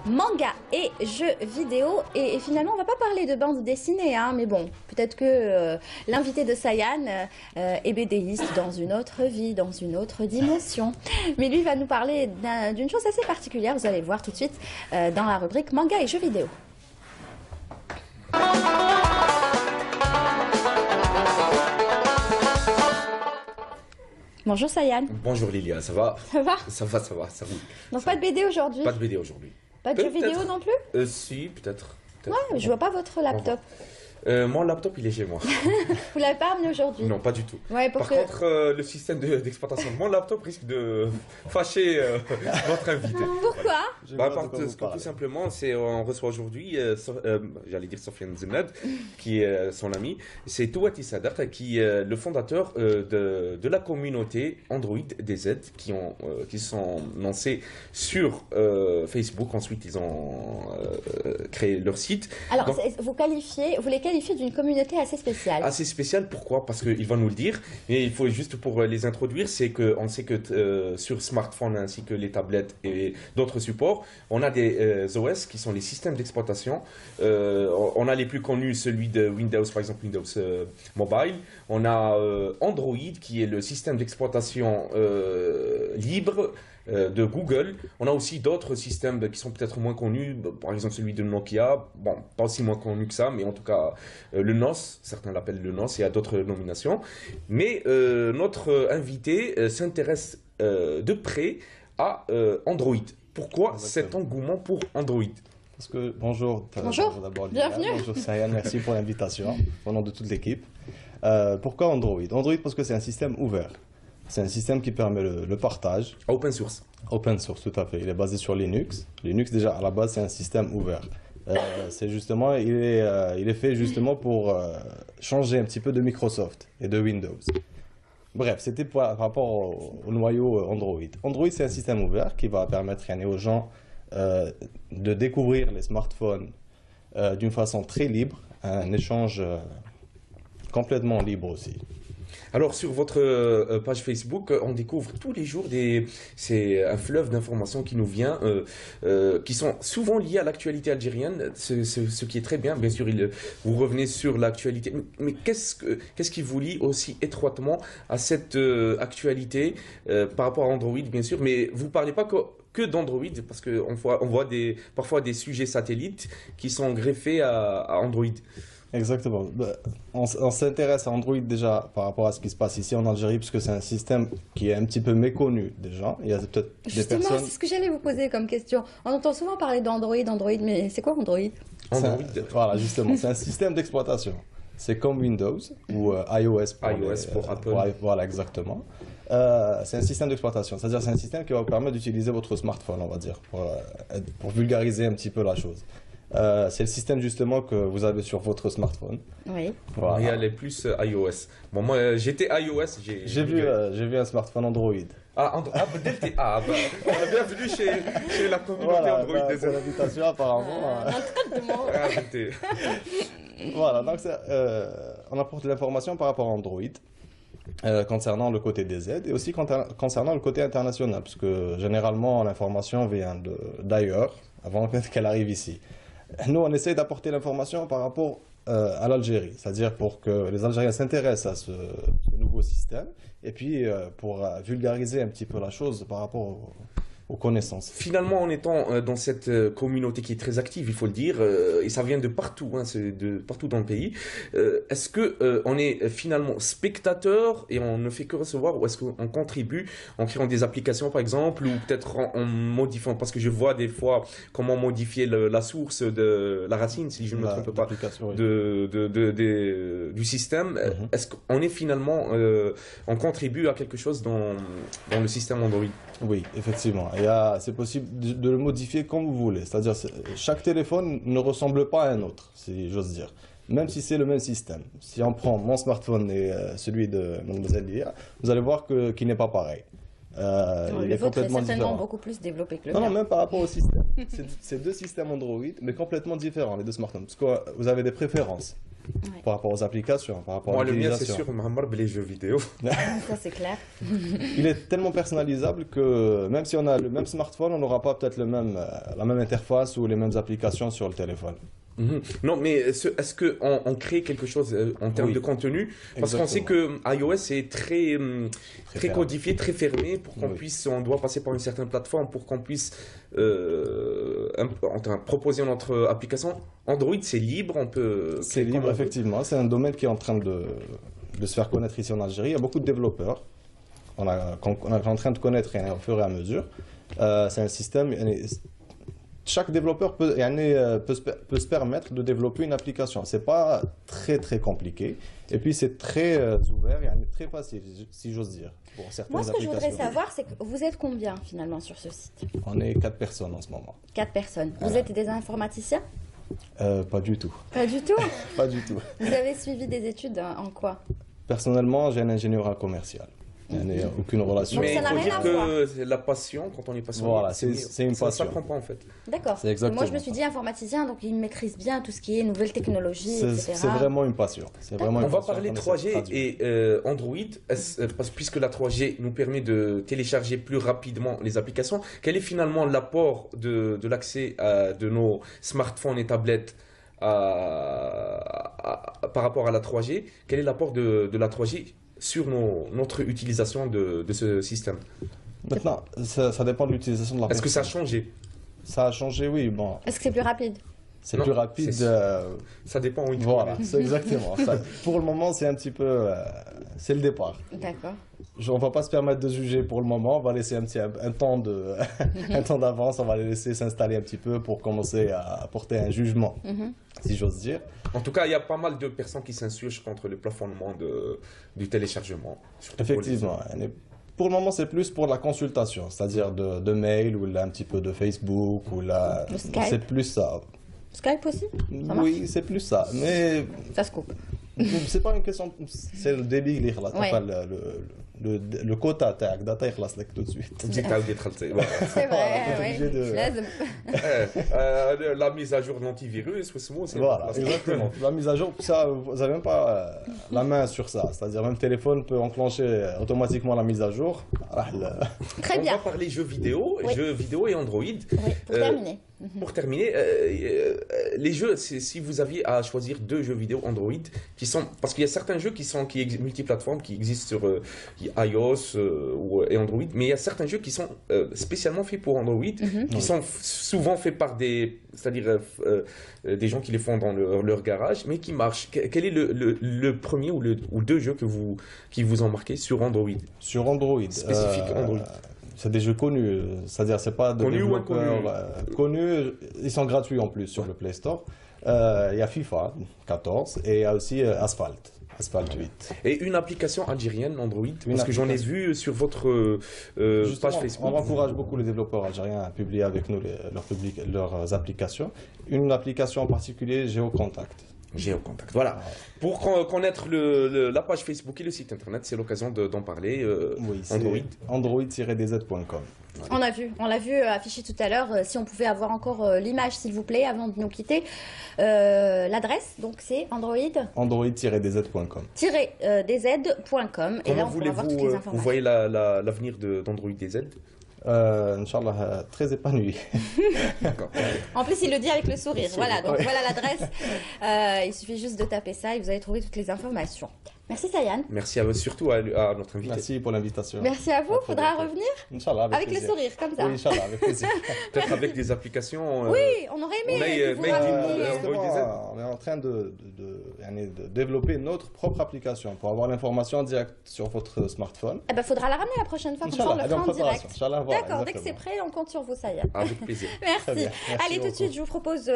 manga et jeux vidéo. Et finalement, on va pas parler de bande dessinée, hein, mais bon, peut-être que l'invité de Sayan est BDiste dans une autre vie, dans une autre dimension. Mais lui va nous parler d'une chose assez particulière, vous allez voir tout de suite dans la rubrique manga et jeux vidéo. Bonjour Sayan. Bonjour Lilia, ça va? Ça va? Ça va, ça va, ça roule. Donc pas de BD aujourd'hui? Pas de BD aujourd'hui. Pas de jeux vidéo non plus? Si, peut-être. Ouais, mais je vois pas votre laptop. Mon laptop, il est chez moi. Vous l'avez pas amené aujourd'hui? Non, pas du tout. Ouais, Par contre, le système d'exploitation de mon laptop risque de fâcher votre invité. Pourquoi? Parce que tout simplement, on reçoit aujourd'hui, j'allais dire Sofiane Zenad, qui est son ami. C'est Touati Sadak, qui est le fondateur de la communauté Android DZ, qui sont lancés sur Facebook. Ensuite, ils ont créé leur site. Alors, donc, vous les qualifiez d'une communauté assez spéciale. Assez spéciale, pourquoi? Parce qu'il va nous le dire, mais il faut juste pour les introduire, c'est qu'on sait que sur smartphone ainsi que les tablettes et d'autres supports, on a des OS qui sont les systèmes d'exploitation. On a les plus connus, celui de Windows, par exemple Windows Mobile. On a Android qui est le système d'exploitation libre de Google. On a aussi d'autres systèmes qui sont peut-être moins connus, par exemple celui de Nokia, bon, pas aussi moins connu que ça, mais en tout cas le NOS, certains l'appellent le NOS, il y a d'autres nominations. Mais notre invité s'intéresse de près à Android. Pourquoi cet engouement pour Android? Parce que, bonjour. Bonjour, bienvenue. Bonjour Sayan, merci pour l'invitation, au nom de toute l'équipe. Pourquoi Android? Android parce que c'est un système ouvert. C'est un système qui permet le partage. Open source. Open source, tout à fait. Il est basé sur Linux. Linux, déjà, à la base, c'est un système ouvert. C'est justement, il est fait justement pour changer un petit peu de Microsoft et de Windows. Bref, c'était par rapport au noyau Android. Android, c'est un système ouvert qui va permettre aux gens de découvrir les smartphones d'une façon très libre, un échange complètement libre aussi. Alors sur votre page Facebook, on découvre tous les jours c'est un fleuve d'informations qui nous vient, qui sont souvent liées à l'actualité algérienne, ce qui est très bien. Bien sûr, vous revenez sur l'actualité, mais qu'est-ce qui vous lie aussi étroitement à cette actualité par rapport à Android, bien sûr, mais vous parlez pas que d'Android, parce qu'on voit parfois des sujets satellites qui sont greffés à Android. Exactement. On s'intéresse à Android déjà par rapport à ce qui se passe ici en Algérie, parce que c'est un système qui est un petit peu méconnu déjà. Il y a peut-être des personnes... Justement, c'est ce que j'allais vous poser comme question. On entend souvent parler d'Android, mais c'est quoi Android? Voilà, justement, c'est un système d'exploitation. C'est comme Windows ou iOS pour Apple. Voilà, exactement. C'est un système d'exploitation, c'est-à-dire c'est un système qui va vous permettre d'utiliser votre smartphone, on va dire, pour vulgariser un petit peu la chose. C'est le système justement que vous avez sur votre smartphone. Oui. Voilà. Il y a les plus iOS. Bon, moi j'étais iOS. J'ai vu un smartphone Android. Bienvenue chez la communauté Android. C'est l'invitation apparemment. Voilà, donc on apporte de l'information par rapport à Android. Concernant le côté des aides et aussi concernant le côté international, parce que généralement l'information vient d'ailleurs avant qu'elle arrive ici. Nous, on essaie d'apporter l'information par rapport à l'Algérie, c'est-à-dire pour que les Algériens s'intéressent à ce nouveau système et puis pour vulgariser un petit peu la chose par rapport aux connaissances. Finalement, en étant dans cette communauté qui est très active, il faut le dire, et ça vient de partout, hein, c'est de partout dans le pays, est-ce que on est finalement spectateur et on ne fait que recevoir, ou est-ce qu'on contribue en créant des applications par exemple, ou peut-être en modifiant, parce que je vois des fois comment modifier la source de la racine, si je ne me trompe pas, du système. Est-ce qu'on est finalement, on contribue à quelque chose dans le système Android? Oui, effectivement. C'est possible de le modifier comme vous voulez. C'est-à-dire chaque téléphone ne ressemble pas à un autre, si j'ose dire. Même si c'est le même système. Si on prend mon smartphone et celui de Mademoiselle Lia, vous allez voir qu'il n'est pas pareil. Il est complètement différent. Beaucoup plus développé que le mien. Non, même par rapport au système. C'est deux systèmes Android, mais complètement différents, les deux smartphones. Parce que vous avez des préférences. par rapport aux applications, par rapport Moi, à le mien, c'est l'utilisation. sûr, Mohamed, les jeux vidéo. Ça, c'est clair. Il est tellement personnalisable que même si on a le même smartphone, on n'aura pas peut-être la même interface ou les mêmes applications sur le téléphone. Non, mais est-ce qu'on crée quelque chose en termes Oui. de contenu? Parce qu'on sait que iOS est très fermé. codifié, très fermé pour qu'on Oui. puisse, on doit passer par une certaine plateforme pour qu'on puisse proposer notre application. Android, c'est libre, on peut. C'est créer comme libre, on veut. effectivement. C'est un domaine qui est en train de se faire connaître ici en Algérie. Il y a beaucoup de développeurs qu'on est en train de connaître au fur et à mesure. C'est un système. Chaque développeur peut se permettre de développer une application. C'est pas très compliqué. Et puis c'est très ouvert et très facile, si j'ose dire, pour certaines Moi, ce que je applications. voudrais savoir, c'est que vous êtes combien finalement sur ce site? On est 4 personnes en ce moment. 4 personnes. Vous êtes des informaticiens? Pas du tout. Pas du tout. Pas du tout. Vous avez suivi des études en quoi? Personnellement, j'ai un ingénieur en commercial. Il n'y a aucune relation. Donc, Mais ça il n'a faut rien dire à que c'est la passion, quand on est passionné, Voilà, c'est une ça passion. s'apprend pas en fait. D'accord. C'est exactement Moi, je me suis ça. dit informaticien, donc il maîtrise bien tout ce qui est nouvelles technologies, etc. C'est vraiment une passion. C'est vraiment On une va passion parler qu'on essaie de 3G traduire. et Android, puisque la 3G nous permet de télécharger plus rapidement les applications. Quel est finalement l'apport de l'accès de nos smartphones et tablettes par rapport à la 3G? Quel est l'apport de la 3G sur notre utilisation de ce système? Maintenant, ça dépend de l'utilisation de la Est-ce que ça a personne. changé? Ça a changé, oui. Bon, Est-ce que c'est plus rapide? c'est Non, plus rapide. c'est- Ça dépend où il faut Voilà, aller. c'est exactement ça. Pour le moment, c'est un petit peu. C'est le départ. D'accord. On ne va pas se permettre de juger pour le moment. On va laisser un temps un temps d'avance. On va les laisser s'installer un petit peu pour commencer à porter un jugement, si j'ose dire. En tout cas, il y a pas mal de personnes qui s'insurgent contre le plafonnement du téléchargement. surtout pour les- Effectivement. Pour le moment, c'est plus pour la consultation, c'est-à-dire de mail ou là, un petit peu de Facebook ou là. Le Skype. C'est plus ça. Skype aussi? Ça marche? Oui, c'est plus ça. Mais Ça se coupe. c'est pas une question. C'est le débit اللي يخلص. Ouais. Enfin, le quota تاعك data يخلص لك tout de suite. تجي تعاودي تخلطي. Voilà. C'est vrai, Voilà, oui. t'es obligé de- لازم. La mise à jour de l'antivirus, c'est Voilà, exactement. La mise à jour, ça, vous n'avez même pas la main sur ça. C'est-à-dire même le téléphone peut enclencher automatiquement la mise à jour. Ah, Très On bien. va parler jeux vidéo, Oui. jeux vidéo et Android. Oui, pour Euh, terminer. Pour terminer, les jeux, si vous aviez à choisir 2 jeux vidéo Android, parce qu'il y a certains jeux qui multiplateformes, qui existent sur iOS et Android, mais il y a certains jeux qui sont spécialement faits pour Android, qui sont souvent faits par c'est-à-dire des gens qui les font dans leur garage, mais qui marchent. Quel est le premier ou 2 jeux qui vous ont marqué sur Android? sur Android. Spécifique Android. C'est des jeux connus, c'est-à-dire c'est pas de Connus ou développeurs connus, ils sont gratuits en plus sur le Play Store. Il y a FIFA 14 et il y a aussi Asphalt 8. Et une application algérienne Android, parce que j'en ai vu sur votre Justement, page Facebook. on encourage beaucoup les développeurs algériens à publier avec nous leurs applications. Une application en particulier, GeoContact. GeoContact. Voilà. Pour connaître la page Facebook et le site internet, c'est l'occasion d'en parler. Oui, c'est Android. android-dz.com. On l'a vu affiché tout à l'heure. Si on pouvait avoir encore l'image, s'il vous plaît, avant de nous quitter. L'adresse, donc c'est android-dz.com. android-dz.com. Et là, on pourra voir toutes les Vous informations. voyez l'avenir d'Android DZ? Inch'Allah, très épanoui. D'accord. En plus, il le dit avec le sourire. Voilà, donc voilà l'adresse. Il suffit juste de taper ça et vous allez trouver toutes les informations. Merci Sayan. Merci surtout à notre invité. Merci pour l'invitation. Merci à vous. À très Faudra bientôt. revenir Inch'Allah, avec le plaisir. sourire, comme ça. Oui, Inch'Allah, avec plaisir. Peut-être avec des applications. Oui, on aurait aimé on a, que vous made in, rappeliez. Android Justement, on est en train de développer notre propre application pour avoir l'information en direct sur votre smartphone. Eh ben, faudra la ramener la prochaine fois, comme ça on Inch'Allah, le elle est en fera en direct. préparation. Inch'Allah, voilà, D'accord, dès que c'est exactement. prêt, on compte sur vous, Sayan. Avec plaisir. Merci. Très bien. Merci Allez, tout de beaucoup. suite, je vous propose